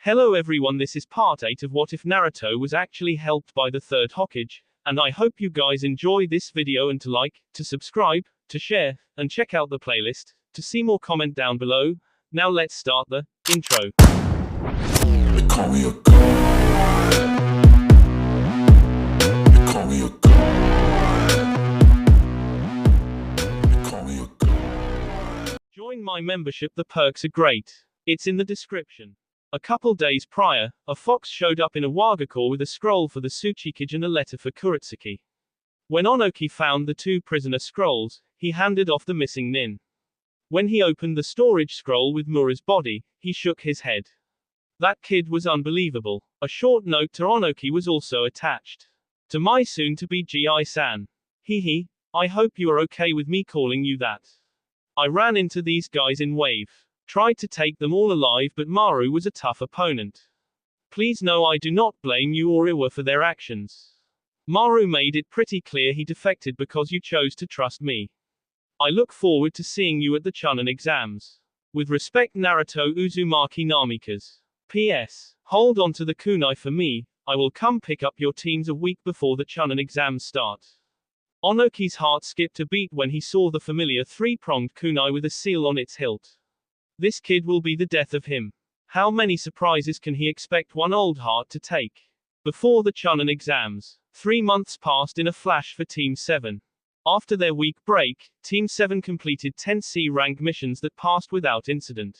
Hello everyone, this is part 8 of What If Naruto was actually helped by the third Hokage, and I hope you guys enjoy this video and to like, to subscribe, to share, and check out the playlist, to see more comment down below. Now let's start the intro. They call me a god. They call me a god. They call me a god. Join my membership, the perks are great. It's in the description. A couple days prior, a fox showed up in a Wagakure with a scroll for the Tsuchikage and a letter for Kuretsuki. When Onoki found the two prisoner scrolls, he handed off the missing nin. When he opened the storage scroll with Mura's body, he shook his head. That kid was unbelievable. A short note to Onoki was also attached. To my soon-to-be Gi-san. Hehe, I hope you are okay with me calling you that. I ran into these guys in wave. Tried to take them all alive, but Maru was a tough opponent. Please know I do not blame you or Iwa for their actions. Maru made it pretty clear he defected because you chose to trust me. I look forward to seeing you at the chunin exams. With respect, Naruto Uzumaki Namikaze. P.S. Hold on to the kunai for me, I will come pick up your teams a week before the chunin exams start. Onoki's heart skipped a beat when he saw the familiar three-pronged kunai with a seal on its hilt. This kid will be the death of him. How many surprises can he expect one old heart to take? Before the chunin exams, 3 months passed in a flash for Team 7. After their week break, Team 7 completed 10 C-rank missions that passed without incident.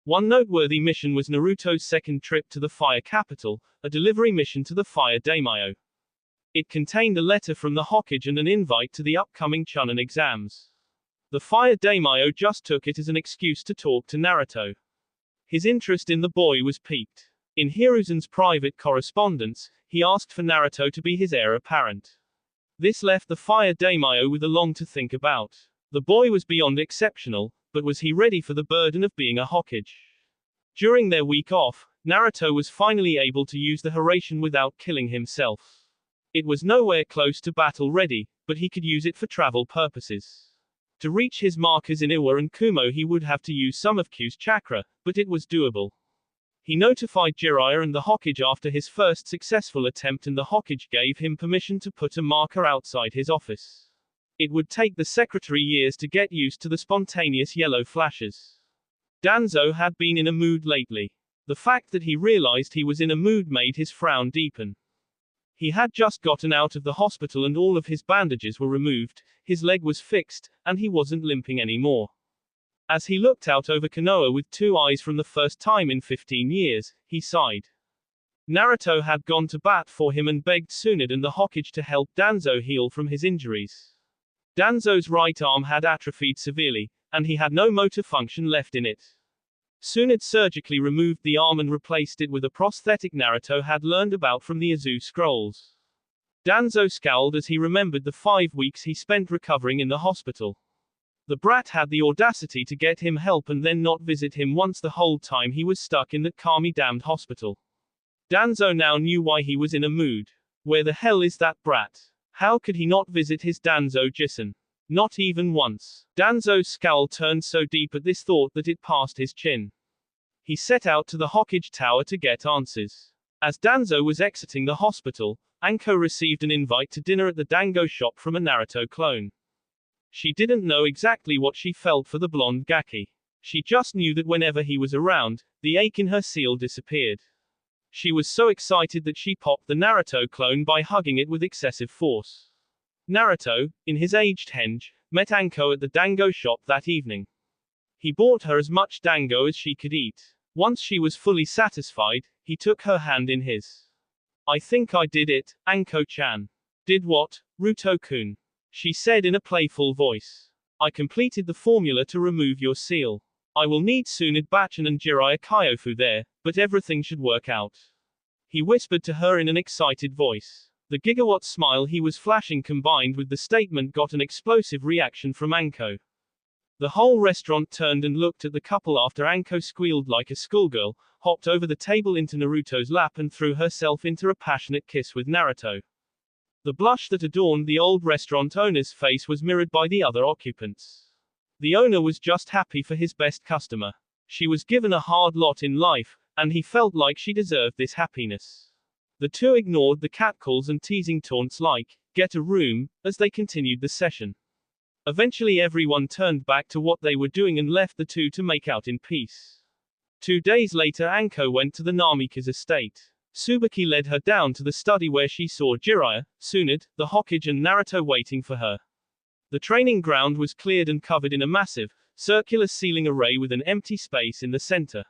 One noteworthy mission was Naruto's second trip to the Fire Capital, a delivery mission to the Fire Daimyo. It contained a letter from the Hokage and an invite to the upcoming chunin exams. The Fire Daimyo just took it as an excuse to talk to Naruto. His interest in the boy was piqued. In Hiruzan's private correspondence, he asked for Naruto to be his heir apparent. This left the Fire Daimyo with a long to think about. The boy was beyond exceptional, but was he ready for the burden of being a Hokage? During their week off, Naruto was finally able to use the Hiraishin without killing himself. It was nowhere close to battle ready, but he could use it for travel purposes. To reach his markers in Iwa and Kumo he would have to use some of Q's chakra, but it was doable. He notified Jiraiya and the Hokage after his first successful attempt, and the Hokage gave him permission to put a marker outside his office. It would take the secretary years to get used to the spontaneous yellow flashes. Danzo had been in a mood lately. The fact that he realized he was in a mood made his frown deepen. He had just gotten out of the hospital and all of his bandages were removed, his leg was fixed, and he wasn't limping anymore. As he looked out over Konoha with two eyes from the first time in 15 years, he sighed. Naruto had gone to bat for him and begged Tsunade and the Hokage to help Danzo heal from his injuries. Danzo's right arm had atrophied severely, and he had no motor function left in it. Tsunade surgically removed the arm and replaced it with a prosthetic Naruto had learned about from the Azu scrolls. Danzo scowled as he remembered the 5 weeks he spent recovering in the hospital. The brat had the audacity to get him help and then not visit him once the whole time he was stuck in that Kami damned hospital. Danzo now knew why he was in a mood. Where the hell is that brat? How could he not visit his Danzo Jissen? Not even once. Danzo's scowl turned so deep at this thought that it passed his chin. He set out to the Hokage Tower to get answers. As Danzo was exiting the hospital, Anko received an invite to dinner at the Dango shop from a Naruto clone. She didn't know exactly what she felt for the blonde Gaki. She just knew that whenever he was around, the ache in her seal disappeared. She was so excited that she popped the Naruto clone by hugging it with excessive force. Naruto, in his aged henge, met Anko at the Dango shop that evening. He bought her as much dango as she could eat. Once she was fully satisfied, he took her hand in his. I think I did it, Anko-chan. Did what, Ruto-kun? She said in a playful voice. I completed the formula to remove your seal. I will need Tsunade Bachan and Jiraiya Kyofu there, but everything should work out. He whispered to her in an excited voice. The gigawatt smile he was flashing combined with the statement got an explosive reaction from Anko. The whole restaurant turned and looked at the couple after Anko squealed like a schoolgirl, hopped over the table into Naruto's lap and threw herself into a passionate kiss with Naruto. The blush that adorned the old restaurant owner's face was mirrored by the other occupants. The owner was just happy for his best customer. She was given a hard lot in life, and he felt like she deserved this happiness. The two ignored the catcalls and teasing taunts like, "Get a room," as they continued the session. Eventually everyone turned back to what they were doing and left the two to make out in peace. 2 days later Anko went to the Namika's estate. Tsubaki led her down to the study where she saw Jiraiya, Tsunade, the Hokage and Naruto waiting for her. The training ground was cleared and covered in a massive, circular ceiling array with an empty space in the center.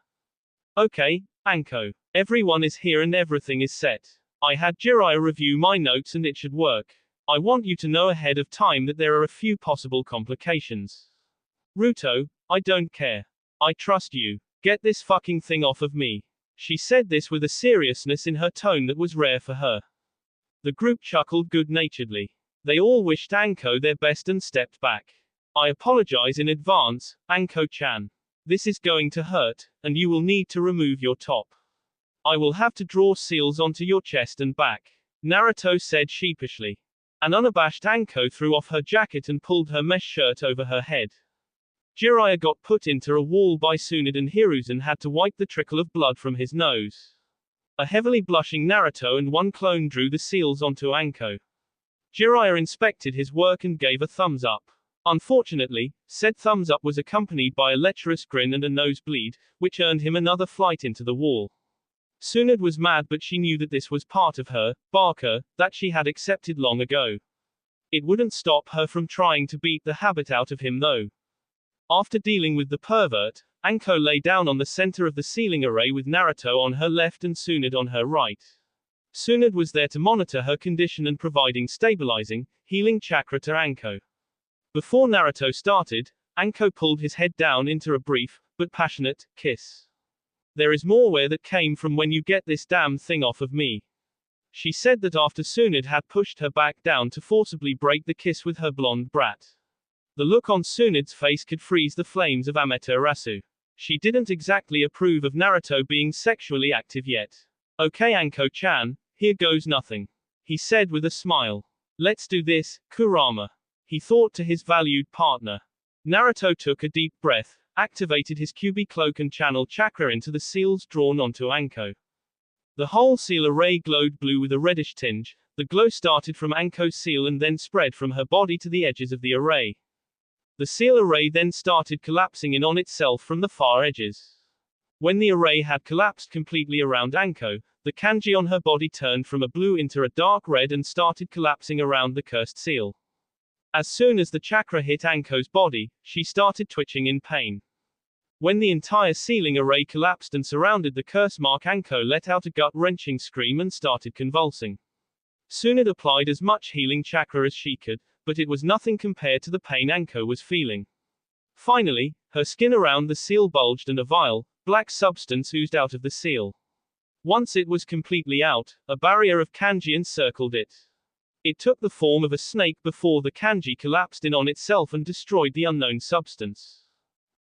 "Okay, Anko. Everyone is here and everything is set. I had Jiraiya review my notes and it should work. I want you to know ahead of time that there are a few possible complications. Ruto, I don't care. I trust you. Get this fucking thing off of me." She said this with a seriousness in her tone that was rare for her. The group chuckled good-naturedly. They all wished Anko their best and stepped back. "I apologize in advance, Anko-chan. This is going to hurt, and you will need to remove your top. I will have to draw seals onto your chest and back," Naruto said sheepishly. An unabashed Anko threw off her jacket and pulled her mesh shirt over her head. Jiraiya got put into a wall by Tsunade and Hiruzen had to wipe the trickle of blood from his nose. A heavily blushing Naruto and one clone drew the seals onto Anko. Jiraiya inspected his work and gave a thumbs up. Unfortunately, said thumbs up was accompanied by a lecherous grin and a nosebleed, which earned him another flight into the wall. Tsunade was mad but she knew that this was part of her, Barker, that she had accepted long ago. It wouldn't stop her from trying to beat the habit out of him though. After dealing with the pervert, Anko lay down on the center of the ceiling array with Naruto on her left and Tsunade on her right. Tsunade was there to monitor her condition and providing stabilizing, healing chakra to Anko. Before Naruto started, Anko pulled his head down into a brief, but passionate, kiss. "There is more where that came from when you get this damn thing off of me." She said that after Tsunade had pushed her back down to forcibly break the kiss with her blonde brat. The look on Tsunade's face could freeze the flames of Amaterasu. She didn't exactly approve of Naruto being sexually active yet. "Okay Anko-chan, here goes nothing," he said with a smile. "Let's do this, Kurama," he thought to his valued partner. Naruto took a deep breath, activated his Kyuubi cloak and channeled chakra into the seals drawn onto Anko. The whole seal array glowed blue with a reddish tinge. The glow started from Anko's seal and then spread from her body to the edges of the array. The seal array then started collapsing in on itself from the far edges. When the array had collapsed completely around Anko, the kanji on her body turned from a blue into a dark red and started collapsing around the cursed seal. As soon as the chakra hit Anko's body, she started twitching in pain. When the entire ceiling array collapsed and surrounded the curse mark, Anko let out a gut-wrenching scream and started convulsing. Tsunade applied as much healing chakra as she could, but it was nothing compared to the pain Anko was feeling. Finally, her skin around the seal bulged and a vile, black substance oozed out of the seal. Once it was completely out, a barrier of kanji encircled it. It took the form of a snake before the kanji collapsed in on itself and destroyed the unknown substance.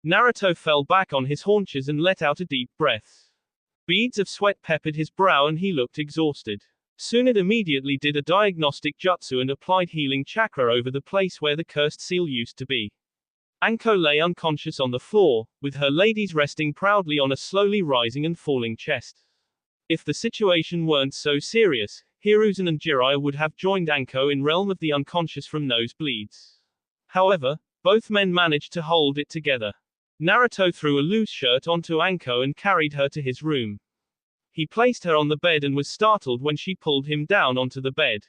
Naruto fell back on his haunches and let out a deep breath. Beads of sweat peppered his brow and he looked exhausted. Tsunade immediately did a diagnostic jutsu and applied healing chakra over the place where the cursed seal used to be. Anko lay unconscious on the floor, with her ladies resting proudly on a slowly rising and falling chest. If the situation weren't so serious, Hiruzen and Jiraiya would have joined Anko in realm of the unconscious from nosebleeds. However, both men managed to hold it together. Naruto threw a loose shirt onto Anko and carried her to his room. He placed her on the bed and was startled when she pulled him down onto the bed.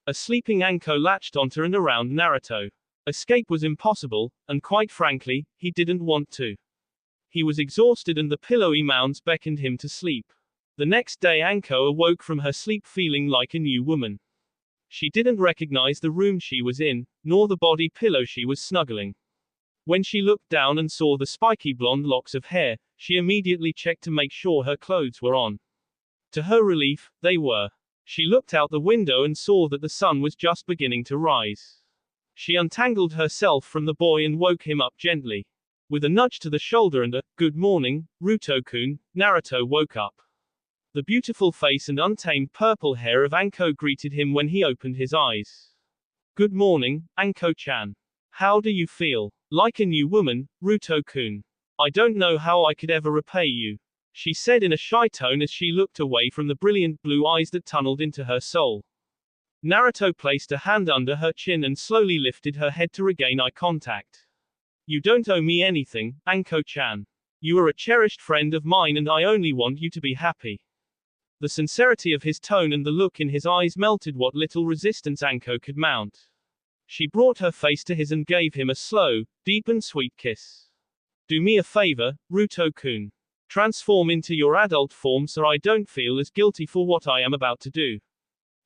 A sleeping Anko latched onto and around Naruto. Escape was impossible, and quite frankly, he didn't want to. He was exhausted and the pillowy mounds beckoned him to sleep. The next day Anko awoke from her sleep feeling like a new woman. She didn't recognize the room she was in, nor the body pillow she was snuggling. When she looked down and saw the spiky blonde locks of hair, she immediately checked to make sure her clothes were on. To her relief, they were. She looked out the window and saw that the sun was just beginning to rise. She untangled herself from the boy and woke him up gently. With a nudge to the shoulder and a, "Good morning, Ruto-kun," Naruto woke up. The beautiful face and untamed purple hair of Anko greeted him when he opened his eyes. "Good morning, Anko-chan. How do you feel?" "Like a new woman, Ruto-kun. I don't know how I could ever repay you." she said in a shy tone as she looked away from the brilliant blue eyes that tunneled into her soul. Naruto placed a hand under her chin and slowly lifted her head to regain eye contact. You don't owe me anything, Anko-chan. You are a cherished friend of mine and I only want you to be happy. The sincerity of his tone and the look in his eyes melted what little resistance Anko could mount. She brought her face to his and gave him a slow, deep and sweet kiss. Do me a favor, Ruto-kun. Transform into your adult form so I don't feel as guilty for what I am about to do.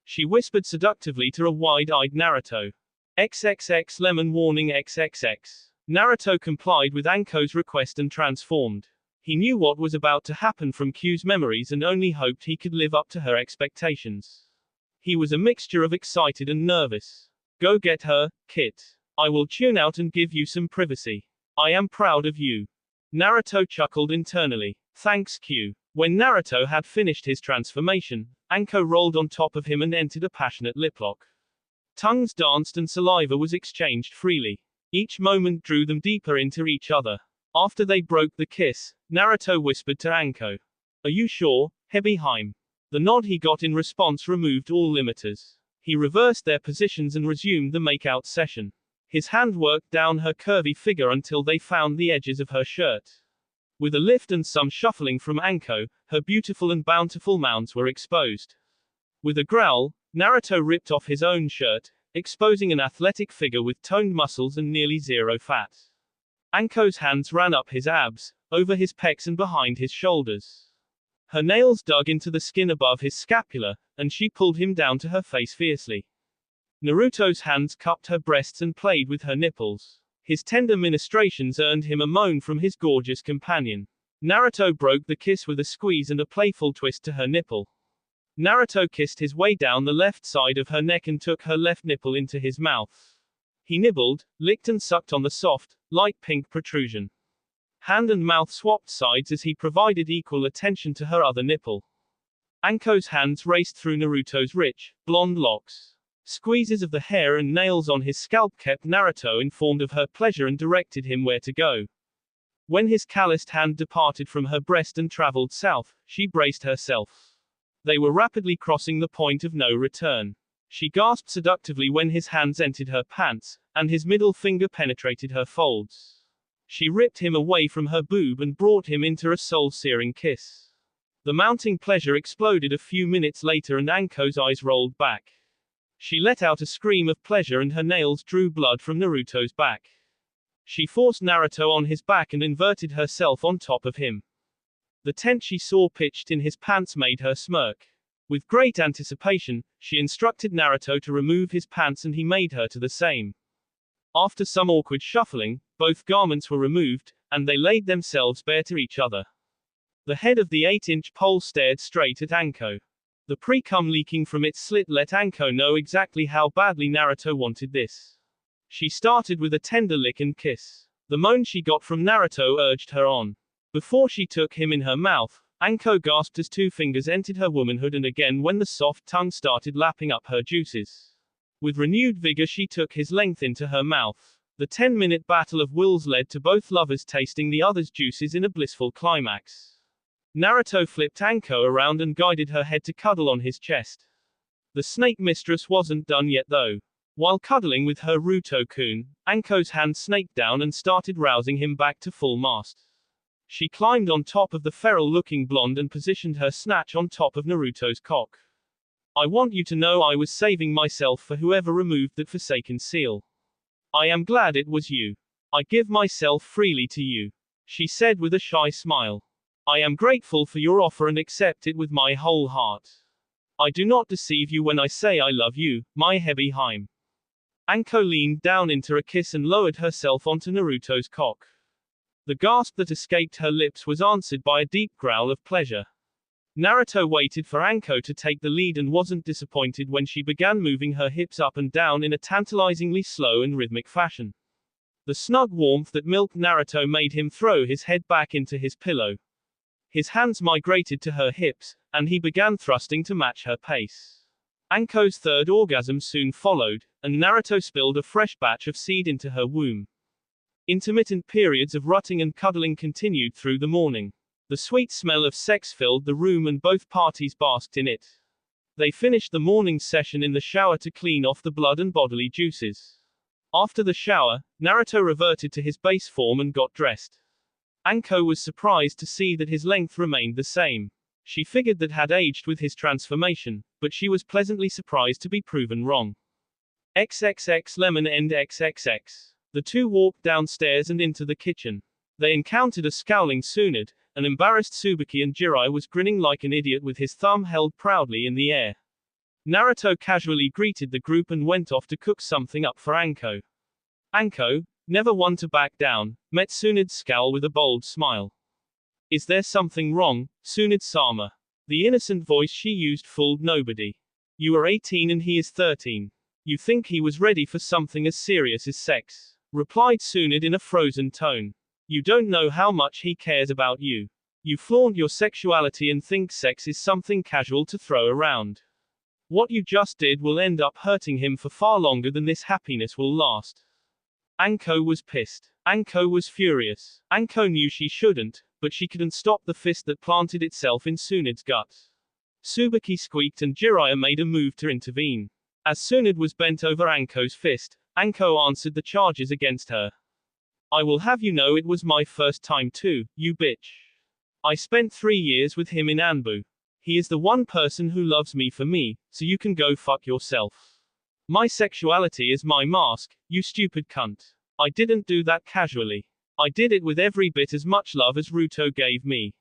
She whispered seductively to a wide-eyed Naruto. XXX lemon warning XXX. Naruto complied with Anko's request and transformed. He knew what was about to happen from Q's memories and only hoped he could live up to her expectations. He was a mixture of excited and nervous. Go get her, Kit. I will tune out and give you some privacy. I am proud of you. Naruto chuckled internally. Thanks Q. When Naruto had finished his transformation, Anko rolled on top of him and entered a passionate liplock. Tongues danced and saliva was exchanged freely. Each moment drew them deeper into each other. After they broke the kiss, Naruto whispered to Anko. Are you sure, Hebiheim? The nod he got in response removed all limiters. He reversed their positions and resumed the make-out session. His hand worked down her curvy figure until they found the edges of her shirt. With a lift and some shuffling from Anko, her beautiful and bountiful mounds were exposed. With a growl, Naruto ripped off his own shirt, exposing an athletic figure with toned muscles and nearly zero fat. Anko's hands ran up his abs, over his pecs and behind his shoulders. Her nails dug into the skin above his scapula, and she pulled him down to her face fiercely. Naruto's hands cupped her breasts and played with her nipples. His tender ministrations earned him a moan from his gorgeous companion. Naruto broke the kiss with a squeeze and a playful twist to her nipple. Naruto kissed his way down the left side of her neck and took her left nipple into his mouth. He nibbled, licked and sucked on the soft, light pink protrusion. Hand and mouth swapped sides as he provided equal attention to her other nipple. Anko's hands raced through Naruto's rich, blonde locks. Squeezes of the hair and nails on his scalp kept Naruto informed of her pleasure and directed him where to go. When his calloused hand departed from her breast and traveled south, she braced herself. They were rapidly crossing the point of no return. She gasped seductively when his hands entered her pants, and his middle finger penetrated her folds. She ripped him away from her boob and brought him into a soul-searing kiss. The mounting pleasure exploded a few minutes later and Anko's eyes rolled back. She let out a scream of pleasure and her nails drew blood from Naruto's back. She forced Naruto on his back and inverted herself on top of him. The tent she saw pitched in his pants made her smirk. With great anticipation, she instructed Naruto to remove his pants and he made her to the same. After some awkward shuffling, both garments were removed, and they laid themselves bare to each other. The head of the 8-inch pole stared straight at Anko. The pre-cum leaking from its slit let Anko know exactly how badly Naruto wanted this. She started with a tender lick and kiss. The moan she got from Naruto urged her on. Before she took him in her mouth, Anko gasped as 2 fingers entered her womanhood and again when the soft tongue started lapping up her juices. With renewed vigor she took his length into her mouth. The 10-minute battle of wills led to both lovers tasting the other's juices in a blissful climax. Naruto flipped Anko around and guided her head to cuddle on his chest. The snake mistress wasn't done yet though. While cuddling with her Ruto-kun, Anko's hand snaked down and started rousing him back to full mast. She climbed on top of the feral-looking blonde and positioned her snatch on top of Naruto's cock. I want you to know I was saving myself for whoever removed that forsaken seal. I am glad it was you. I give myself freely to you. She said with a shy smile. I am grateful for your offer and accept it with my whole heart. I do not deceive you when I say I love you, my Hebiheim. Anko leaned down into a kiss and lowered herself onto Naruto's cock. The gasp that escaped her lips was answered by a deep growl of pleasure. Naruto waited for Anko to take the lead and wasn't disappointed when she began moving her hips up and down in a tantalizingly slow and rhythmic fashion. The snug warmth that milked Naruto made him throw his head back into his pillow. His hands migrated to her hips, and he began thrusting to match her pace. Anko's third orgasm soon followed, and Naruto spilled a fresh batch of seed into her womb. Intermittent periods of rutting and cuddling continued through the morning. The sweet smell of sex filled the room and both parties basked in it. They finished the morning session in the shower to clean off the blood and bodily juices. After the shower, Naruto reverted to his base form and got dressed. Anko was surprised to see that his length remained the same. She figured that had aged with his transformation, but she was pleasantly surprised to be proven wrong. XXX lemon end XXX. The two walked downstairs and into the kitchen. They encountered a scowling Tsunade. An embarrassed Tsubaki, and Jiraiya was grinning like an idiot with his thumb held proudly in the air. Naruto casually greeted the group and went off to cook something up for Anko. Anko, never one to back down, met Tsunade's scowl with a bold smile. Is there something wrong, Tsunade-sama? The innocent voice she used fooled nobody. You are 18 and he is 13. You think he was ready for something as serious as sex? Replied Tsunade in a frozen tone. You don't know how much he cares about you. You flaunt your sexuality and think sex is something casual to throw around. What you just did will end up hurting him for far longer than this happiness will last. Anko was pissed. Anko was furious. Anko knew she shouldn't, but she couldn't stop the fist that planted itself in Tsunade's gut. Tsubaki squeaked and Jiraiya made a move to intervene. As Tsunade was bent over Anko's fist, Anko answered the charges against her. I will have you know it was my first time too, you bitch. I spent 3 years with him in Anbu. He is the one person who loves me for me, so you can go fuck yourself. My sexuality is my mask, you stupid cunt. I didn't do that casually. I did it with every bit as much love as Naruto gave me.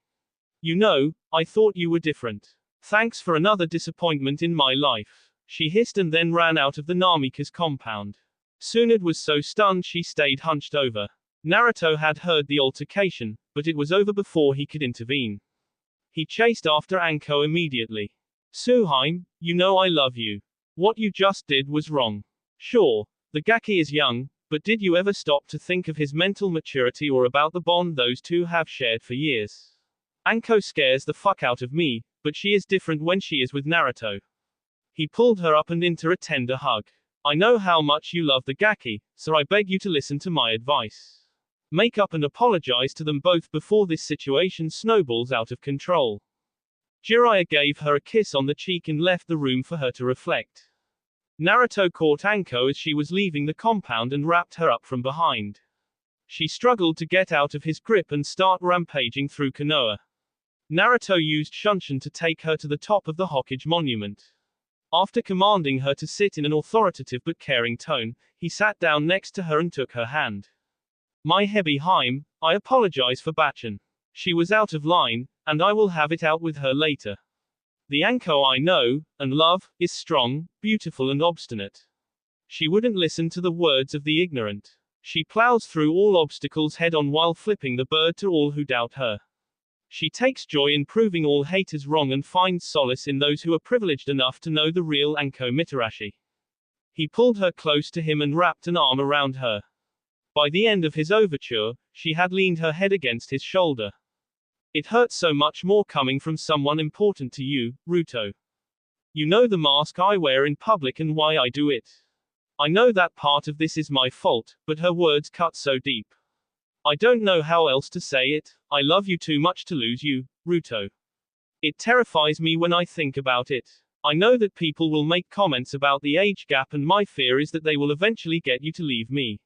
You know, I thought you were different. Thanks for another disappointment in my life. She hissed and then ran out of the Namika's compound. Tsunade was so stunned she stayed hunched over. Naruto had heard the altercation, but it was over before he could intervene. He chased after Anko immediately. Suheim, you know I love you. What you just did was wrong. Sure, the Gaki is young, but did you ever stop to think of his mental maturity or about the bond those two have shared for years? Anko scares the fuck out of me, but she is different when she is with Naruto. He pulled her up and into a tender hug. I know how much you love the Gaki, so I beg you to listen to my advice. Make up and apologize to them both before this situation snowballs out of control. Jiraiya gave her a kiss on the cheek and left the room for her to reflect. Naruto caught Anko as she was leaving the compound and wrapped her up from behind. She struggled to get out of his grip and start rampaging through Konoha. Naruto used Shunshin to take her to the top of the Hokage monument. After commanding her to sit in an authoritative but caring tone, he sat down next to her and took her hand. My Hebi Heim, I apologize for Bachan. She was out of line, and I will have it out with her later. The Anko I know, and love, is strong, beautiful and obstinate. She wouldn't listen to the words of the ignorant. She plows through all obstacles head-on while flipping the bird to all who doubt her. She takes joy in proving all haters wrong and finds solace in those who are privileged enough to know the real Anko Mitarashi. He pulled her close to him and wrapped an arm around her. By the end of his overture, she had leaned her head against his shoulder. It hurts so much more coming from someone important to you, Naruto. You know the mask I wear in public and why I do it. I know that part of this is my fault, but her words cut so deep. I don't know how else to say it. I love you too much to lose you, Naruto. It terrifies me when I think about it. I know that people will make comments about the age gap and my fear is that they will eventually get you to leave me.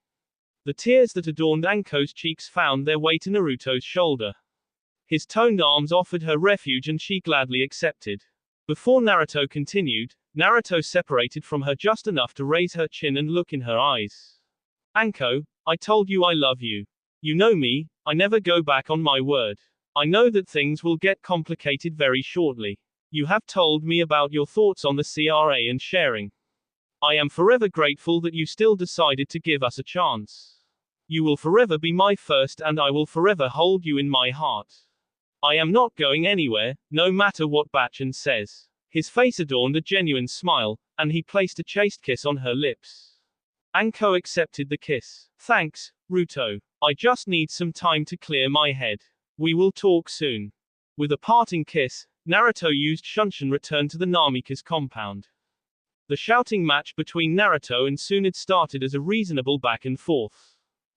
The tears that adorned Anko's cheeks found their way to Naruto's shoulder. His toned arms offered her refuge and she gladly accepted. Before Naruto continued, Naruto separated from her just enough to raise her chin and look in her eyes. Anko, I told you I love you. You know me, I never go back on my word. I know that things will get complicated very shortly. You have told me about your thoughts on the CRA and sharing. I am forever grateful that you still decided to give us a chance. You will forever be my first and I will forever hold you in my heart. I am not going anywhere, no matter what Bachan says. His face adorned a genuine smile, and he placed a chaste kiss on her lips. Anko accepted the kiss. Thanks, Naruto. I just need some time to clear my head. We will talk soon. With a parting kiss, Naruto used Shunshin returned to the Namika's compound. The shouting match between Naruto and Tsunade started as a reasonable back and forth.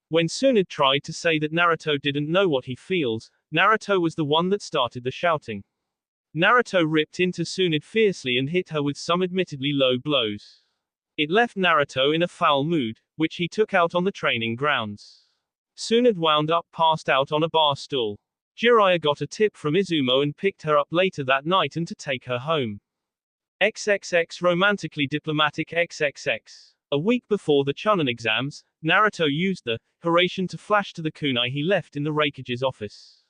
When Tsunade tried to say that Naruto didn't know what he feels, Naruto was the one that started the shouting. Naruto ripped into Tsunade fiercely and hit her with some admittedly low blows. It left Naruto in a foul mood, which he took out on the training grounds. Tsunade wound up passed out on a bar stool. Jiraiya got a tip from Izumo and picked her up later that night and to take her home. XXX romantically diplomatic XXX. A week before the chunin exams, Naruto used the Hiraishin to flash to the kunai he left in the Raikage's office.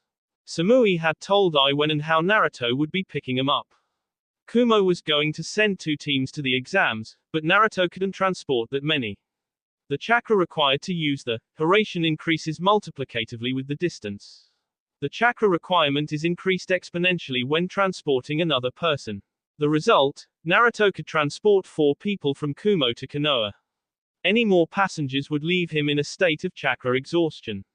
Samui had told I when and how Naruto would be picking him up. Kumo was going to send 2 teams to the exams, but Naruto couldn't transport that many. The chakra required to use the Hiraishin increases multiplicatively with the distance. The chakra requirement is increased exponentially when transporting another person. The result, Naruto could transport 4 people from Kumo to Konoha. Any more passengers would leave him in a state of chakra exhaustion.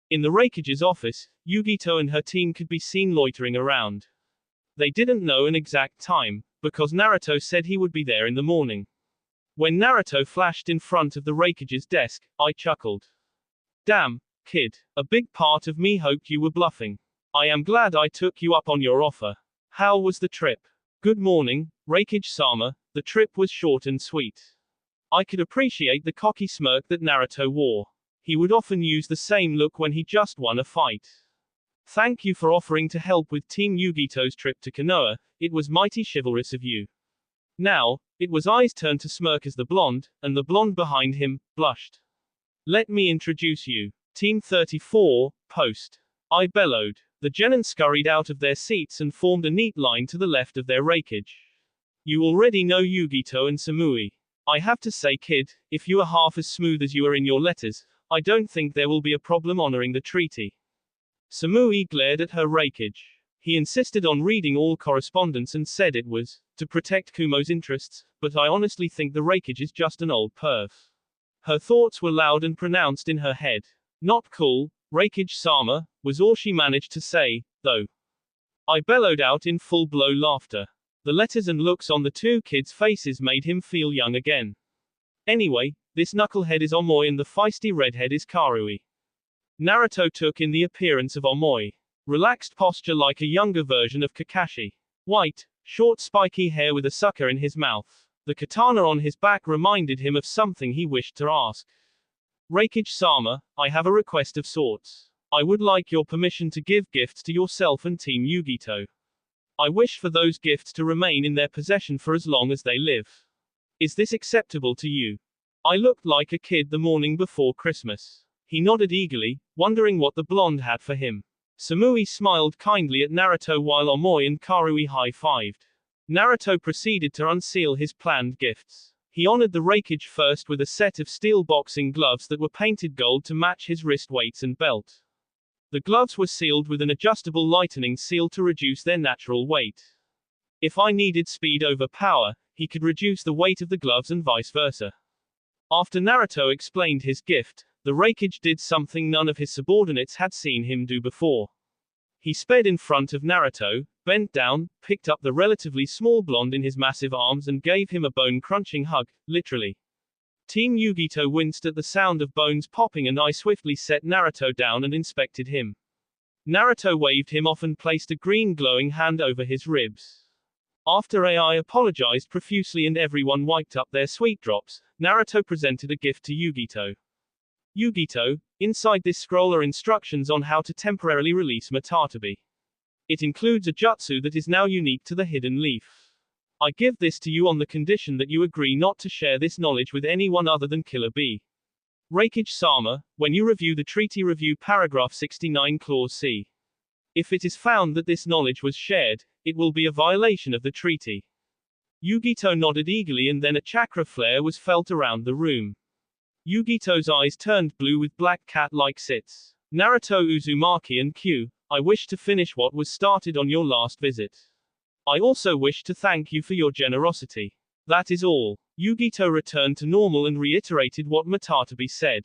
In the Raikage's office, Yugito and her team could be seen loitering around. They didn't know an exact time, because Naruto said he would be there in the morning. When Naruto flashed in front of the Raikage's desk, I chuckled. Damn, kid, a big part of me hoped you were bluffing. I am glad I took you up on your offer. How was the trip? Good morning, Raikage-sama. The trip was short and sweet. I could appreciate the cocky smirk that Naruto wore. He would often use the same look when he just won a fight. Thank you for offering to help with Team Yugito's trip to Konoha, it was mighty chivalrous of you. Now, it was Ai's turn to smirk as the blonde, and the blonde behind him, blushed. Let me introduce you. Team 34, Post. I bellowed. The genin scurried out of their seats and formed a neat line to the left of their Raikage. You already know Yugito and Samui. I have to say kid, if you are half as smooth as you are in your letters, I don't think there will be a problem honoring the treaty. Samui glared at her Raikage. He insisted on reading all correspondence and said it was to protect Kumo's interests, but I honestly think the Raikage is just an old perv. Her thoughts were loud and pronounced in her head. Not cool, Raikage-sama, was all she managed to say, though. I bellowed out in full-blow laughter. The letters and looks on the 2 kids' faces made him feel young again. Anyway, this knucklehead is Omoi and the feisty redhead is Karui. Naruto took in the appearance of Omoi. Relaxed posture like a younger version of Kakashi. White, short spiky hair with a sucker in his mouth. The katana on his back reminded him of something he wished to ask. Raikage-sama, I have a request of sorts. I would like your permission to give gifts to yourself and Team Yugito. I wish for those gifts to remain in their possession for as long as they live. Is this acceptable to you? I looked like a kid the morning before Christmas. He nodded eagerly, wondering what the blonde had for him. Samui smiled kindly at Naruto while Omoi and Karui high-fived. Naruto proceeded to unseal his planned gifts. He honored the Raikage first with a set of steel boxing gloves that were painted gold to match his wrist weights and belt. The gloves were sealed with an adjustable lightening seal to reduce their natural weight. If I needed speed over power, he could reduce the weight of the gloves and vice versa. After Naruto explained his gift, the Raikage did something none of his subordinates had seen him do before. He sped in front of Naruto, bent down, picked up the relatively small blonde in his massive arms and gave him a bone-crunching hug, literally. Team Yugito winced at the sound of bones popping and I swiftly set Naruto down and inspected him. Naruto waved him off and placed a green glowing hand over his ribs. After AI apologized profusely and everyone wiped up their sweet drops, Naruto presented a gift to Yugito. Yugito, inside this scroll are instructions on how to temporarily release Matatabi. It includes a jutsu that is now unique to the Hidden Leaf. I give this to you on the condition that you agree not to share this knowledge with anyone other than Killer B. Raikage-sama, when you review the treaty review paragraph 69 clause C. If it is found that this knowledge was shared, it will be a violation of the treaty. Yugito nodded eagerly and then a chakra flare was felt around the room. Yugito's eyes turned blue with black cat-like slits. Naruto Uzumaki and Q, I wish to finish what was started on your last visit. I also wish to thank you for your generosity. That is all. Yugito returned to normal and reiterated what Matatabi said.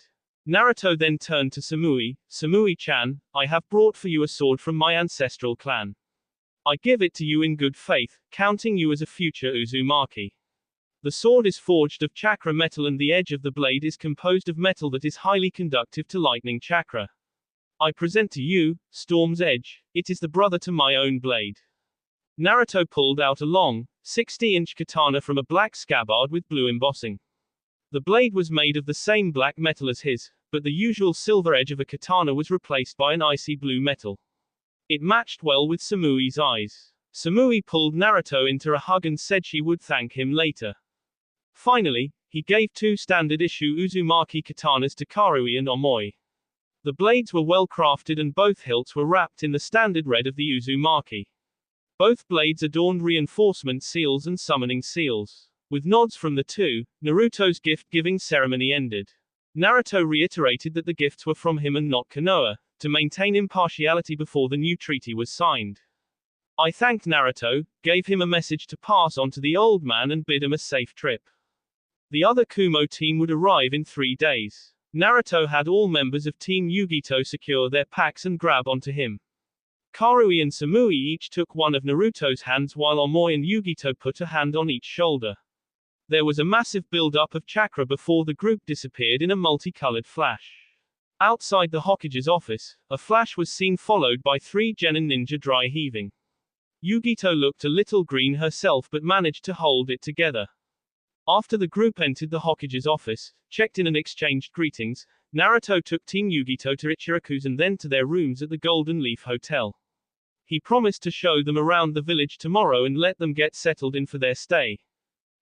Naruto then turned to Samui. Samui-chan, I have brought for you a sword from my ancestral clan. I give it to you in good faith, counting you as a future Uzumaki. The sword is forged of chakra metal and the edge of the blade is composed of metal that is highly conductive to lightning chakra. I present to you, Storm's Edge. It is the brother to my own blade. Naruto pulled out a long, 60-inch katana from a black scabbard with blue embossing. The blade was made of the same black metal as his, but the usual silver edge of a katana was replaced by an icy blue metal. It matched well with Samui's eyes. Samui pulled Naruto into a hug and said she would thank him later. Finally, he gave 2 standard-issue Uzumaki katanas to Karui and Omoi. The blades were well crafted and both hilts were wrapped in the standard red of the Uzumaki. Both blades adorned reinforcement seals and summoning seals. With nods from the two, Naruto's gift-giving ceremony ended. Naruto reiterated that the gifts were from him and not Konoha, to maintain impartiality before the new treaty was signed. I thanked Naruto, gave him a message to pass on to the old man and bid him a safe trip. The other Kumo team would arrive in 3 days. Naruto had all members of Team Yugito secure their packs and grab onto him. Karui and Samui each took one of Naruto's hands while Omoi and Yugito put a hand on each shoulder. There was a massive build-up of chakra before the group disappeared in a multicolored flash. Outside the Hokage's office, a flash was seen followed by 3 genin ninja dry heaving. Yugito looked a little green herself but managed to hold it together. After the group entered the Hokage's office, checked in and exchanged greetings, Naruto took Team Yugito to Ichiraku's and then to their rooms at the Golden Leaf Hotel. He promised to show them around the village tomorrow and let them get settled in for their stay.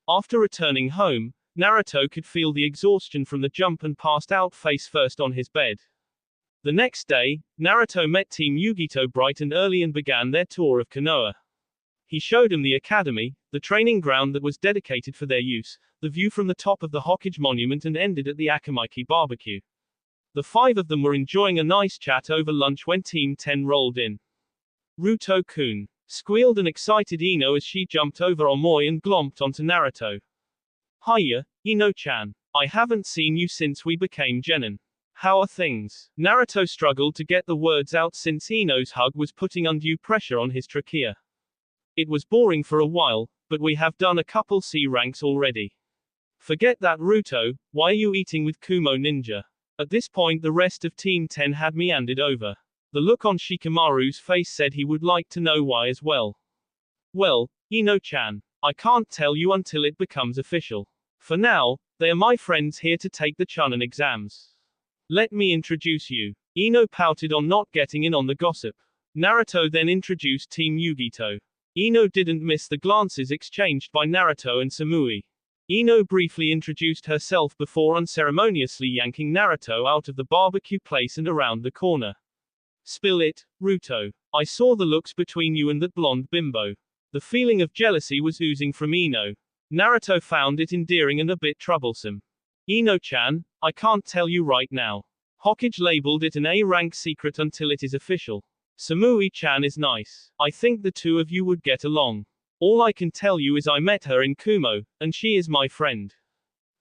After returning home, Naruto could feel the exhaustion from the jump and passed out face first on his bed. The next day, Naruto met Team Yugito bright and early and began their tour of Konoha. He showed them the academy, the training ground that was dedicated for their use, the view from the top of the Hokage monument and ended at the Akamaiki barbecue. The 5 of them were enjoying a nice chat over lunch when Team 10 rolled in. Ruto-kun, squealed an excited Ino as she jumped over Omoi and glomped onto Naruto. Hiya, Ino-chan. I haven't seen you since we became genin. How are things? Naruto struggled to get the words out since Ino's hug was putting undue pressure on his trachea. It was boring for a while, but we have done a couple C ranks already. Forget that Ruto, why are you eating with Kumo Ninja? At this point the rest of Team 10 had meandered over. The look on Shikamaru's face said he would like to know why as well. Well, Ino-chan, I can't tell you until it becomes official. For now, they are my friends here to take the chunin exams. Let me introduce you. Ino pouted on not getting in on the gossip. Naruto then introduced Team Yugito. Ino didn't miss the glances exchanged by Naruto and Samui. Ino briefly introduced herself before unceremoniously yanking Naruto out of the barbecue place and around the corner. Spill it, Ruto. I saw the looks between you and that blonde bimbo. The feeling of jealousy was oozing from Ino. Naruto found it endearing and a bit troublesome. Ino-chan, I can't tell you right now. Hokage labeled it an A-rank secret until it is official. Samui-chan is nice. I think the 2 of you would get along. All I can tell you is I met her in Kumo, and she is my friend.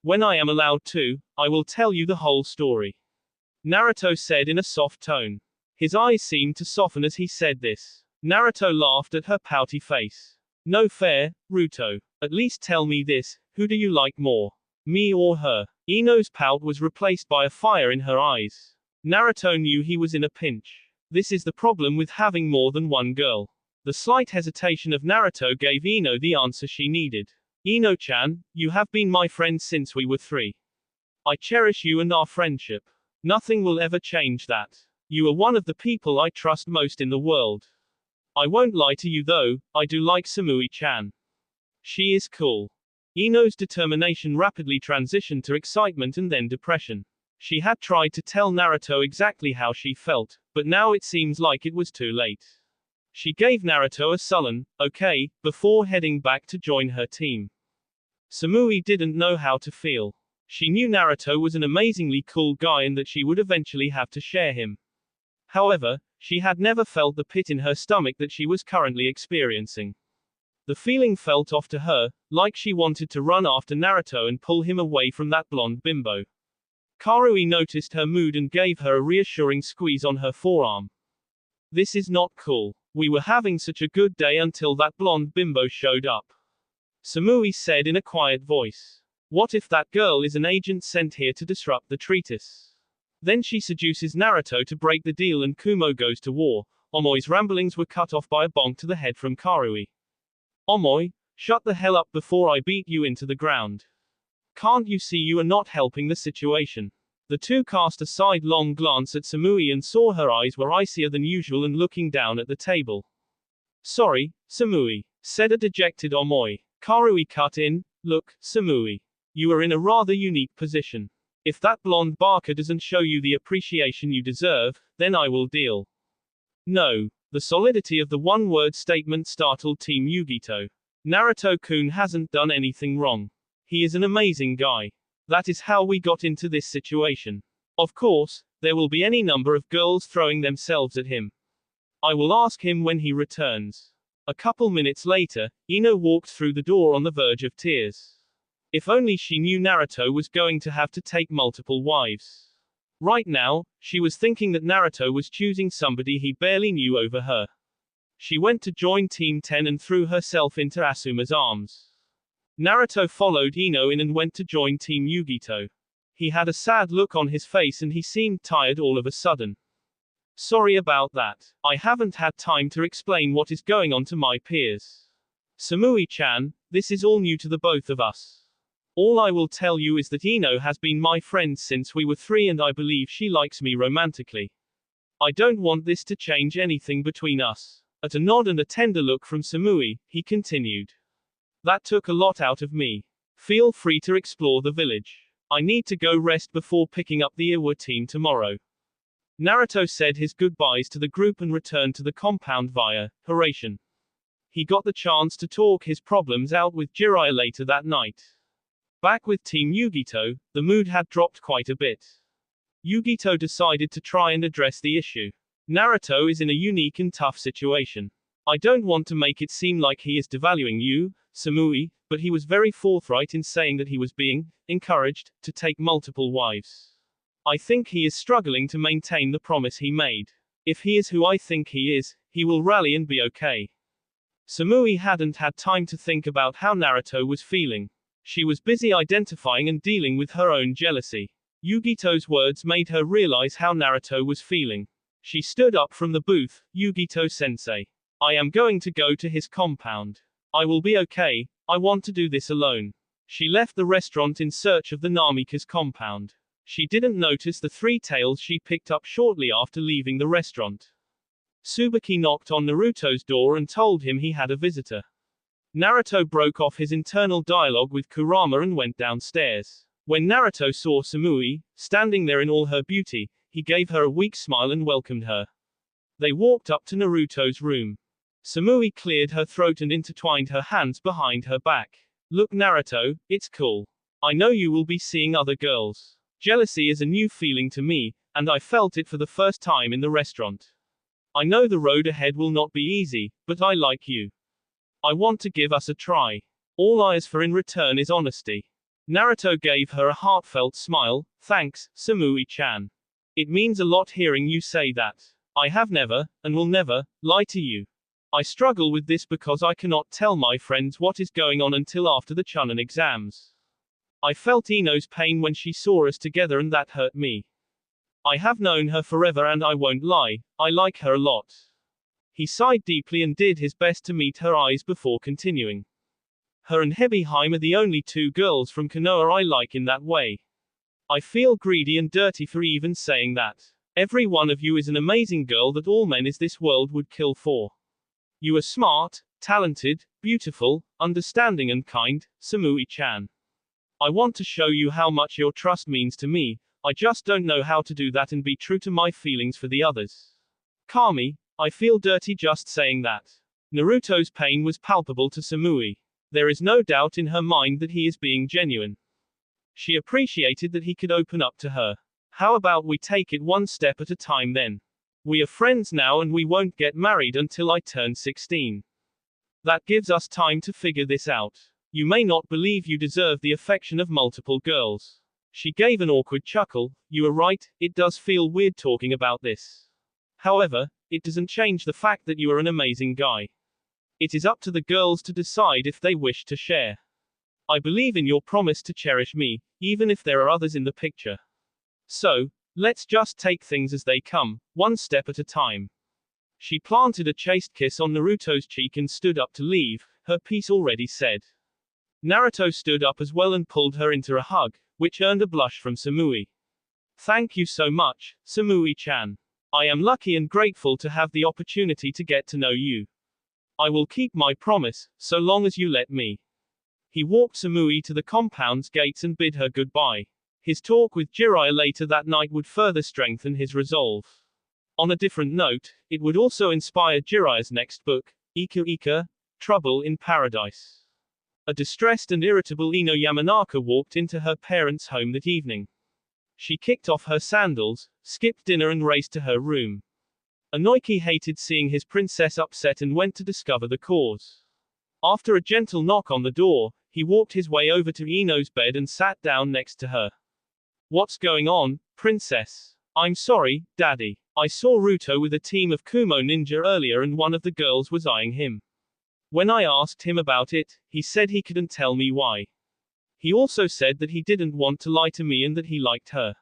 When I am allowed to, I will tell you the whole story. Naruto said in a soft tone. His eyes seemed to soften as he said this. Naruto laughed at her pouty face. No fair, Ruto. At least tell me this, who do you like more? Me or her? Ino's pout was replaced by a fire in her eyes. Naruto knew he was in a pinch. This is the problem with having more than one girl. The slight hesitation of Naruto gave Ino the answer she needed. Ino-chan, you have been my friend since we were 3. I cherish you and our friendship. Nothing will ever change that. You are one of the people I trust most in the world. I won't lie to you though, I do like Samui-chan. She is cool. Ino's determination rapidly transitioned to excitement and then depression. She had tried to tell Naruto exactly how she felt, but now it seems like it was too late. She gave Naruto a sullen, okay, before heading back to join her team. Samui didn't know how to feel. She knew Naruto was an amazingly cool guy and that she would eventually have to share him. However, she had never felt the pit in her stomach that she was currently experiencing. The feeling felt off to her, like she wanted to run after Naruto and pull him away from that blonde bimbo. Karui noticed her mood and gave her a reassuring squeeze on her forearm. This is not cool. We were having such a good day until that blonde bimbo showed up. Samui said in a quiet voice. What if that girl is an agent sent here to disrupt the treatise? Then she seduces Naruto to break the deal and Kumo goes to war. Omoi's ramblings were cut off by a bonk to the head from Karui. Omoi, shut the hell up before I beat you into the ground. Can't you see you are not helping the situation? The two cast a sidelong glance at Samui and saw her eyes were icier than usual and looking down at the table. Sorry, Samui, said a dejected Omoi. Karui cut in, look, Samui. You are in a rather unique position. If that blonde barker doesn't show you the appreciation you deserve, then I will deal. No. The solidity of the one-word statement startled Team Yugito. Naruto-kun hasn't done anything wrong. He is an amazing guy. That is how we got into this situation. Of course, there will be any number of girls throwing themselves at him. I will ask him when he returns. A couple minutes later, Ino walked through the door on the verge of tears. If only she knew Naruto was going to have to take multiple wives. Right now, she was thinking that Naruto was choosing somebody he barely knew over her. She went to join Team 10 and threw herself into Asuma's arms. Naruto followed Ino in and went to join Team Yugito. He had a sad look on his face and he seemed tired all of a sudden. Sorry about that. I haven't had time to explain what is going on to my peers. Samui-chan, this is all new to the both of us. All I will tell you is that Ino has been my friend since we were 3 and I believe she likes me romantically. I don't want this to change anything between us. At a nod and a tender look from Samui, he continued. That took a lot out of me. Feel free to explore the village. I need to go rest before picking up the Iwa team tomorrow. Naruto said his goodbyes to the group and returned to the compound via Haration. He got the chance to talk his problems out with Jiraiya later that night. Back with Team Yugito, the mood had dropped quite a bit. Yugito decided to try and address the issue. Naruto is in a unique and tough situation. I don't want to make it seem like he is devaluing you, Samui, but he was very forthright in saying that he was being encouraged to take multiple wives. I think he is struggling to maintain the promise he made. If he is who I think he is, he will rally and be okay. Samui hadn't had time to think about how Naruto was feeling. She was busy identifying and dealing with her own jealousy. Yugito's words made her realize how Naruto was feeling. She stood up from the booth. Yugito-sensei. I am going to go to his compound. I will be okay, I want to do this alone. She left the restaurant in search of the Namika's compound. She didn't notice the 3 tails she picked up shortly after leaving the restaurant. Tsubaki knocked on Naruto's door and told him he had a visitor. Naruto broke off his internal dialogue with Kurama and went downstairs. When Naruto saw Samui, standing there in all her beauty, he gave her a weak smile and welcomed her. They walked up to Naruto's room. Samui cleared her throat and intertwined her hands behind her back. Look Naruto, it's cool. I know you will be seeing other girls. Jealousy is a new feeling to me, and I felt it for the first time in the restaurant. I know the road ahead will not be easy, but I like you. I want to give us a try. All I ask for in return is honesty. Naruto gave her a heartfelt smile. Thanks, Samui-chan. It means a lot hearing you say that. I have never, and will never, lie to you. I struggle with this because I cannot tell my friends what is going on until after the chunin exams. I felt Ino's pain when she saw us together and that hurt me. I have known her forever and I won't lie, I like her a lot. He sighed deeply and did his best to meet her eyes before continuing. Her and Hebiheim are the only 2 girls from Konoha I like in that way. I feel greedy and dirty for even saying that. Every one of you is an amazing girl that all men in this world would kill for. You are smart, talented, beautiful, understanding and kind, Samui-chan. I want to show you how much your trust means to me, I just don't know how to do that and be true to my feelings for the others. Kami, I feel dirty just saying that. Naruto's pain was palpable to Samui. There is no doubt in her mind that he is being genuine. She appreciated that he could open up to her. How about we take it one step at a time then? We are friends now and we won't get married until I turn 16. That gives us time to figure this out. You may not believe you deserve the affection of multiple girls. She gave an awkward chuckle. You are right, it does feel weird talking about this. However, it doesn't change the fact that you are an amazing guy. It is up to the girls to decide if they wish to share. I believe in your promise to cherish me, even if there are others in the picture. So, Let's just take things as they come, one step at a time. She planted a chaste kiss on Naruto's cheek and stood up to leave, her piece already said. Naruto stood up as well and pulled her into a hug, which earned a blush from Samui. Thank you so much, Samui-chan. I am lucky and grateful to have the opportunity to get to know you. I will keep my promise, so long as you let me. He walked Samui to the compound's gates and bid her goodbye. His talk with Jiraiya later that night would further strengthen his resolve. On a different note, it would also inspire Jiraiya's next book, Ika Ika, Trouble in Paradise. A distressed and irritable Ino Yamanaka walked into her parents' home that evening. She kicked off her sandals, skipped dinner and raced to her room. Inoki hated seeing his princess upset and went to discover the cause. After a gentle knock on the door, he walked his way over to Ino's bed and sat down next to her. What's going on, princess? I'm sorry, daddy. I saw Ruto with a team of Kumo ninja earlier and one of the girls was eyeing him. When I asked him about it, he said he couldn't tell me why. He also said that he didn't want to lie to me and that he liked her.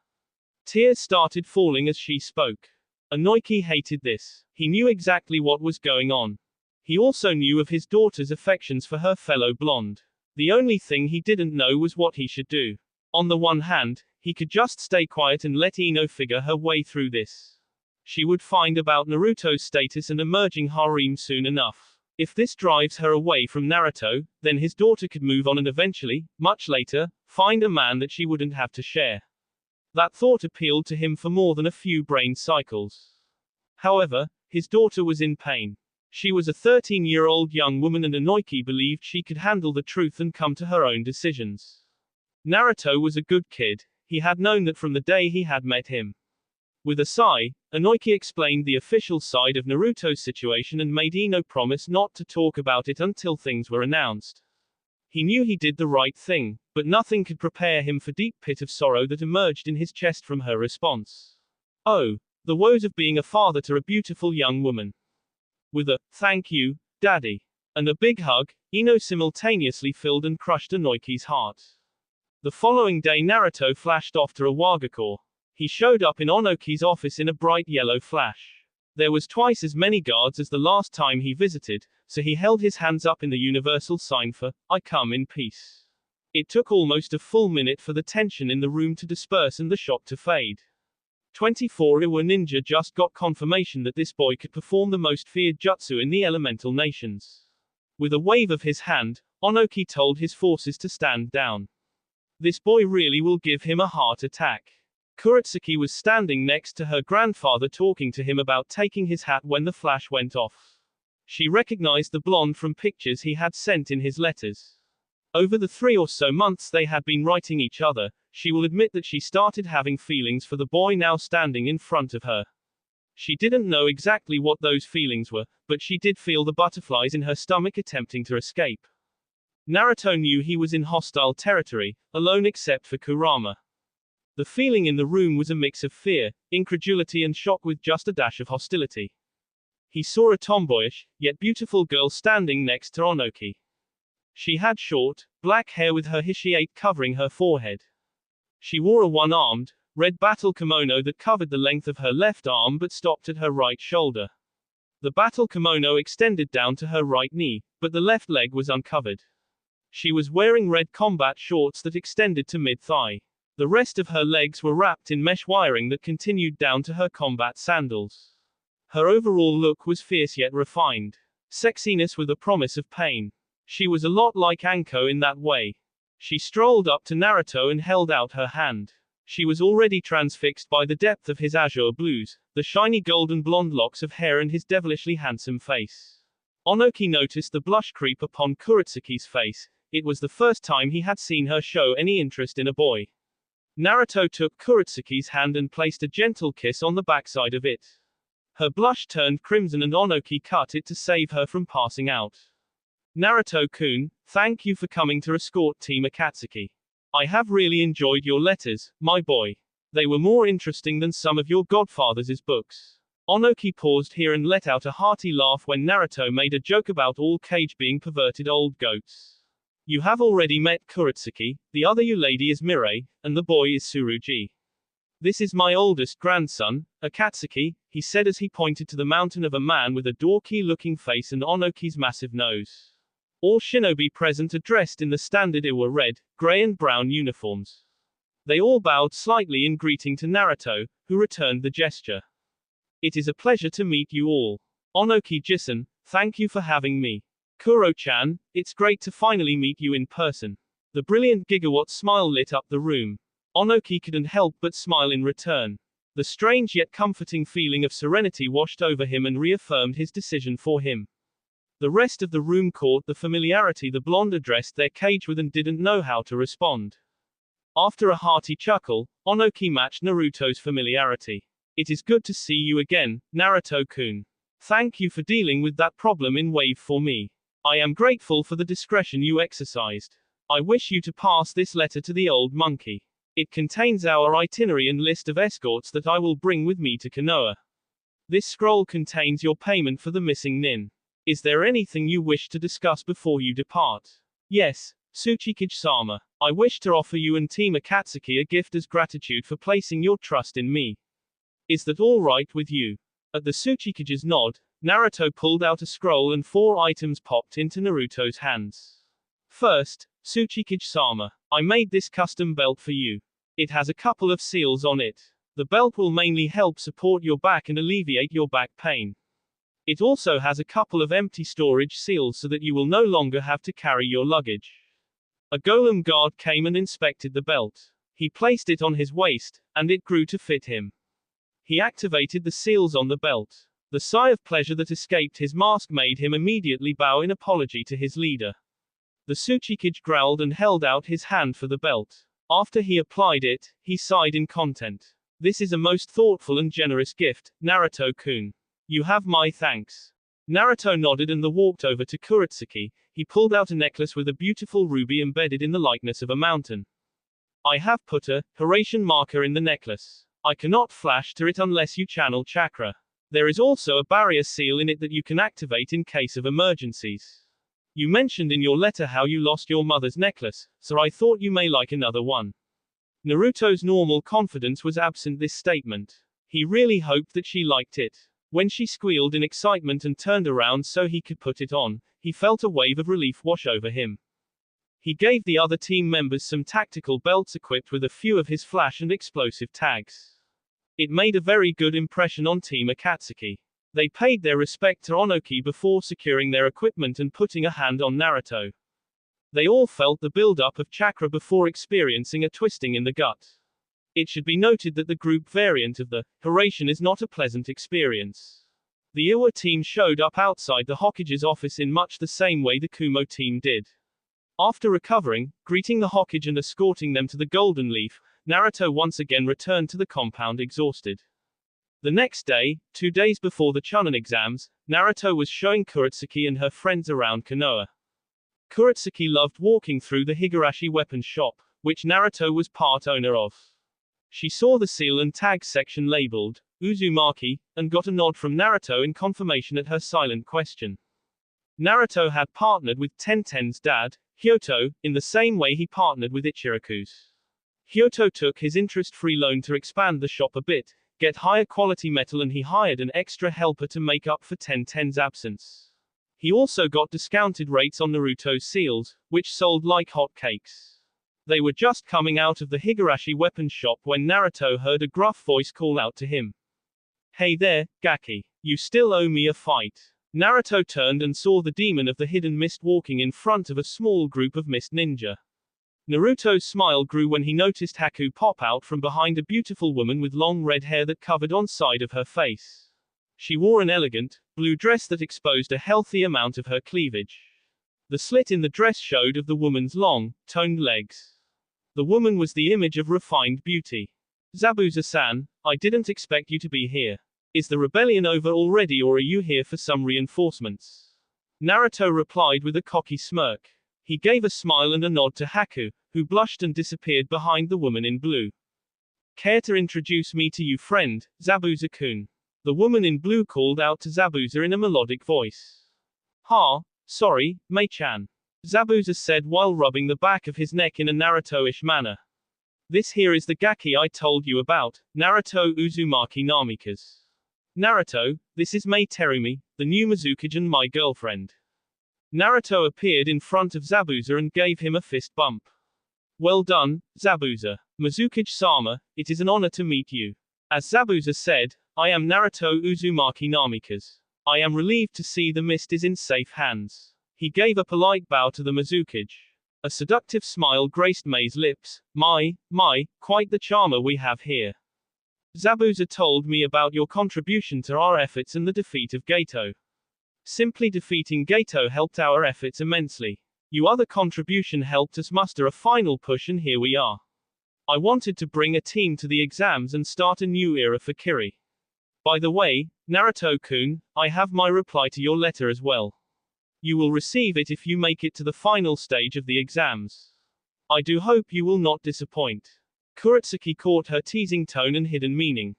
Tears started falling as she spoke. Inoki hated this. He knew exactly what was going on. He also knew of his daughter's affections for her fellow blonde. The only thing he didn't know was what he should do. On the one hand, he could just stay quiet and let Ino figure her way through this. She would find about Naruto's status and emerging harem soon enough. If this drives her away from Naruto, then his daughter could move on and eventually, much later, find a man that she wouldn't have to share. That thought appealed to him for more than a few brain cycles. However, his daughter was in pain. She was a 13-year-old young woman and Inoki believed she could handle the truth and come to her own decisions. Naruto was a good kid. He had known that from the day he had met him. With a sigh, Inoki explained the official side of Naruto's situation and made Ino promise not to talk about it until things were announced. He knew he did the right thing, but nothing could prepare him for deep pit of sorrow that emerged in his chest from her response. Oh, the woes of being a father to a beautiful young woman. With a, thank you, daddy, and a big hug, Ino simultaneously filled and crushed Inoki's heart. The following day Naruto flashed off to Awagakure. He showed up in Onoki's office in a bright yellow flash. There was twice as many guards as the last time he visited, so he held his hands up in the universal sign for, I come in peace. It took almost a full minute for the tension in the room to disperse and the shock to fade. 24 Iwa Ninja just got confirmation that this boy could perform the most feared jutsu in the elemental nations. With a wave of his hand, Onoki told his forces to stand down. This boy really will give him a heart attack. Kuretsuki was standing next to her grandfather talking to him about taking his hat when the flash went off. She recognized the blonde from pictures he had sent in his letters. Over the 3 or so months they had been writing each other, she will admit that she started having feelings for the boy now standing in front of her. She didn't know exactly what those feelings were, but she did feel the butterflies in her stomach attempting to escape. Naruto knew he was in hostile territory, alone except for Kurama. The feeling in the room was a mix of fear, incredulity and shock with just a dash of hostility. He saw a tomboyish, yet beautiful girl standing next to Onoki. She had short, black hair with her hishiate covering her forehead. She wore a one-armed, red battle kimono that covered the length of her left arm but stopped at her right shoulder. The battle kimono extended down to her right knee, but the left leg was uncovered. She was wearing red combat shorts that extended to mid-thigh. The rest of her legs were wrapped in mesh wiring that continued down to her combat sandals. Her overall look was fierce yet refined. Sexiness with a promise of pain. She was a lot like Anko in that way. She strolled up to Naruto and held out her hand. She was already transfixed by the depth of his azure blues, the shiny golden blonde locks of hair and his devilishly handsome face. Onoki noticed the blush creep upon Kuretsuki's face. It was the first time he had seen her show any interest in a boy. Naruto took Kuretsuki's hand and placed a gentle kiss on the backside of it. Her blush turned crimson and Onoki cut it to save her from passing out. Naruto-kun, thank you for coming to escort Team Akatsuki. I have really enjoyed your letters, my boy. They were more interesting than some of your godfather's books. Onoki paused here and let out a hearty laugh when Naruto made a joke about all Kage being perverted old goats. You have already met Kuretsuki, the other you lady is Mirei, and the boy is Tsurugi. This is my oldest grandson, Akatsuki, he said as he pointed to the mountain of a man with a dorky-looking face and Onoki's massive nose. All shinobi present are dressed in the standard Iwa red, gray and brown uniforms. They all bowed slightly in greeting to Naruto, who returned the gesture. It is a pleasure to meet you all. Onoki-jisan, thank you for having me. Kuro-chan, it's great to finally meet you in person. The brilliant gigawatt smile lit up the room. Onoki couldn't help but smile in return. The strange yet comforting feeling of serenity washed over him and reaffirmed his decision for him. The rest of the room caught the familiarity the blonde addressed their cage with and didn't know how to respond. After a hearty chuckle, Onoki matched Naruto's familiarity. It is good to see you again, Naruto-kun. Thank you for dealing with that problem in Wave for me. I am grateful for the discretion you exercised. I wish you to pass this letter to the old monkey. It contains our itinerary and list of escorts that I will bring with me to Konoha. This scroll contains your payment for the missing nin. Is there anything you wish to discuss before you depart? Yes, Tsuchikage-sama. I wish to offer you and Team Akatsuki a gift as gratitude for placing your trust in me. Is that all right with you? At the Tsuchikage's nod, Naruto pulled out a scroll and 4 items popped into Naruto's hands. First, Tsuchikage-sama, I made this custom belt for you. It has a couple of seals on it. The belt will mainly help support your back and alleviate your back pain. It also has a couple of empty storage seals so that you will no longer have to carry your luggage. A golem guard came and inspected the belt. He placed it on his waist, and it grew to fit him. He activated the seals on the belt. The sigh of pleasure that escaped his mask made him immediately bow in apology to his leader. The Tsuchikage growled and held out his hand for the belt. After he applied it, he sighed in content. This is a most thoughtful and generous gift, Naruto-kun. You have my thanks. Naruto nodded and walked over to Kuretsuki. He pulled out a necklace with a beautiful ruby embedded in the likeness of a mountain. I have put a Horatian marker in the necklace. I cannot flash to it unless you channel chakra. There is also a barrier seal in it that you can activate in case of emergencies. You mentioned in your letter how you lost your mother's necklace, so I thought you may like another one. Naruto's normal confidence was absent this statement. He really hoped that she liked it. When she squealed in excitement and turned around so he could put it on, he felt a wave of relief wash over him. He gave the other team members some tactical belts equipped with a few of his flash and explosive tags. It made a very good impression on Team Akatsuki. They paid their respect to Onoki before securing their equipment and putting a hand on Naruto. They all felt the build-up of chakra before experiencing a twisting in the gut. It should be noted that the group variant of the Horatian is not a pleasant experience. The Iwa team showed up outside the Hokage's office in much the same way the Kumo team did. After recovering, greeting the Hokage and escorting them to the Golden Leaf, Naruto once again returned to the compound exhausted. The next day, 2 days before the chunin exams, Naruto was showing Kuretsuki and her friends around Konoha. Kuretsuki loved walking through the Higurashi weapons shop, which Naruto was part owner of. She saw the seal and tag section labeled Uzumaki, and got a nod from Naruto in confirmation at her silent question. Naruto had partnered with Tenten's dad, Hyoto, in the same way he partnered with Ichiraku's. Hyoto took his interest-free loan to expand the shop a bit, get higher quality metal, and he hired an extra helper to make up for Tenten's absence. He also got discounted rates on Naruto's seals, which sold like hot cakes. They were just coming out of the Higurashi weapons shop when Naruto heard a gruff voice call out to him. Hey there, Gaki. You still owe me a fight. Naruto turned and saw the demon of the hidden mist walking in front of a small group of mist ninja. Naruto's smile grew when he noticed Haku pop out from behind a beautiful woman with long red hair that covered on side of her face. She wore an elegant, blue dress that exposed a healthy amount of her cleavage. The slit in the dress showed of the woman's long, toned legs. The woman was the image of refined beauty. Zabuza-san, I didn't expect you to be here. Is the rebellion over already, or are you here for some reinforcements? Naruto replied with a cocky smirk. He gave a smile and a nod to Haku, who blushed and disappeared behind the woman in blue. Care to introduce me to you, friend, Zabuza-kun? The woman in blue called out to Zabuza in a melodic voice. Sorry, Mei-chan. Zabuza said while rubbing the back of his neck in a Naruto-ish manner. This here is the gaki I told you about, Naruto Uzumaki Namikaze. Naruto, this is Mei Terumi, the new Mizukage and my girlfriend. Naruto appeared in front of Zabuza and gave him a fist bump. Well done, Zabuza. Mizukage-sama, it is an honor to meet you. As Zabuza said, I am Naruto Uzumaki Namikaze. I am relieved to see the mist is in safe hands. He gave a polite bow to the Mizukage. A seductive smile graced Mei's lips. My, quite the charmer we have here. Zabuza told me about your contribution to our efforts and the defeat of Gato. Simply defeating Gato helped our efforts immensely. Your other contribution helped us muster a final push and here we are. I wanted to bring a team to the exams and start a new era for Kiri. By the way, Naruto-kun, I have my reply to your letter as well. You will receive it if you make it to the final stage of the exams. I do hope you will not disappoint. Kurotsuki caught her teasing tone and hidden meaning.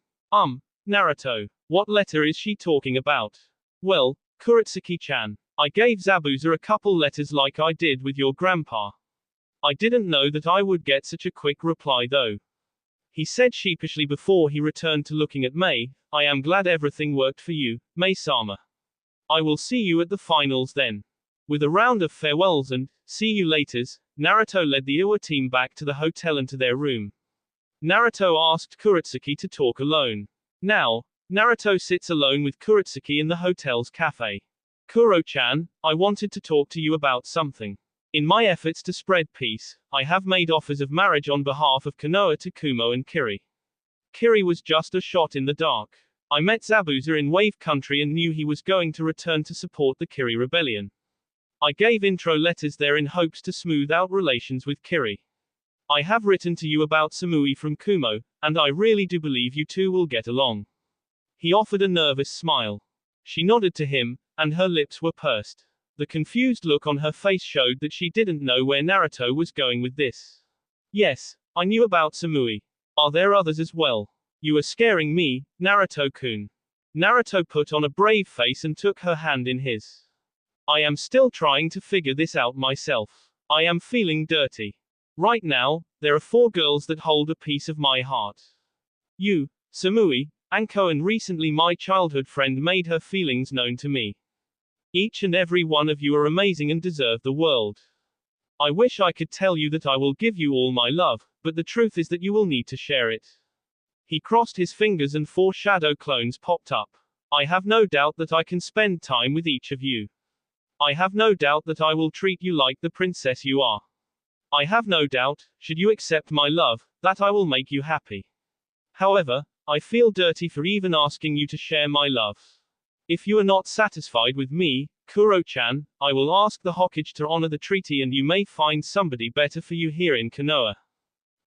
Naruto. What letter is she talking about? Well, Kurotsuki-chan, I gave Zabuza a couple letters like I did with your grandpa. I didn't know that I would get such a quick reply though. He said sheepishly before he returned to looking at Mei, I am glad everything worked for you, Mei-sama. I will see you at the finals then. With a round of farewells and, see you laters, Naruto led the Iwa team back to the hotel and to their room. Naruto asked Kurotsuki to talk alone. Now, Naruto sits alone with Kurotsuki in the hotel's cafe. Kuro-chan, I wanted to talk to you about something. In my efforts to spread peace, I have made offers of marriage on behalf of Konoha to Kumo and Kiri. Kiri was just a shot in the dark. I met Zabuza in Wave Country and knew he was going to return to support the Kiri rebellion. I gave intro letters there in hopes to smooth out relations with Kiri. I have written to you about Samui from Kumo, and I really do believe you two will get along. He offered a nervous smile. She nodded to him, and her lips were pursed. The confused look on her face showed that she didn't know where Naruto was going with this. Yes, I knew about Samui. Are there others as well? You are scaring me, Naruto-kun. Naruto put on a brave face and took her hand in his. I am still trying to figure this out myself. I am feeling dirty. Right now, there are 4 girls that hold a piece of my heart. You, Samui, Anko and recently my childhood friend made her feelings known to me. Each and every one of you are amazing and deserve the world. I wish I could tell you that I will give you all my love, but the truth is that you will need to share it. He crossed his fingers and 4 shadow clones popped up. I have no doubt that I can spend time with each of you. I have no doubt that I will treat you like the princess you are. I have no doubt, should you accept my love, that I will make you happy. However, I feel dirty for even asking you to share my love. If you are not satisfied with me, Kuro-chan, I will ask the Hokage to honor the treaty and you may find somebody better for you here in Konoha.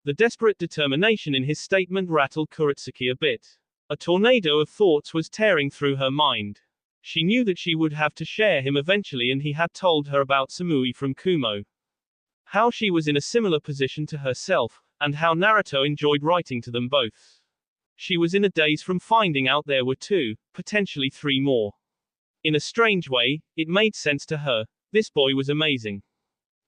The desperate determination in his statement rattled Kurotsuki a bit. A tornado of thoughts was tearing through her mind. She knew that she would have to share him eventually and he had told her about Samui from Kumo. How she was in a similar position to herself, and how Naruto enjoyed writing to them both. She was in a daze from finding out there were 2, potentially 3 more. In a strange way, it made sense to her. This boy was amazing.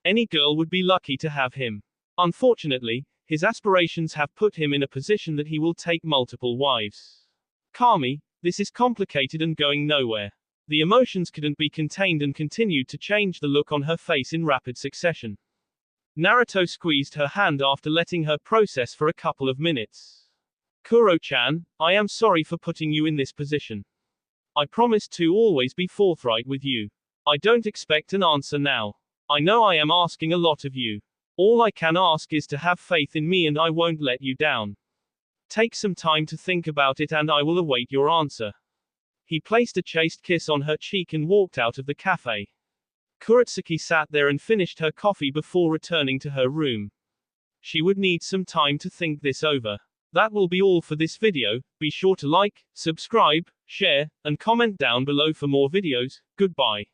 Any girl would be lucky to have him. Unfortunately, his aspirations have put him in a position that he will take multiple wives. Kami, this is complicated and going nowhere. The emotions couldn't be contained and continued to change the look on her face in rapid succession. Naruto squeezed her hand after letting her process for a couple of minutes. Kuro-chan, I am sorry for putting you in this position. I promise to always be forthright with you. I don't expect an answer now. I know I am asking a lot of you. All I can ask is to have faith in me and I won't let you down. Take some time to think about it and I will await your answer. He placed a chaste kiss on her cheek and walked out of the cafe. Kurotsuki sat there and finished her coffee before returning to her room. She would need some time to think this over. That will be all for this video. Be sure to like, subscribe, share, and comment down below for more videos. Goodbye.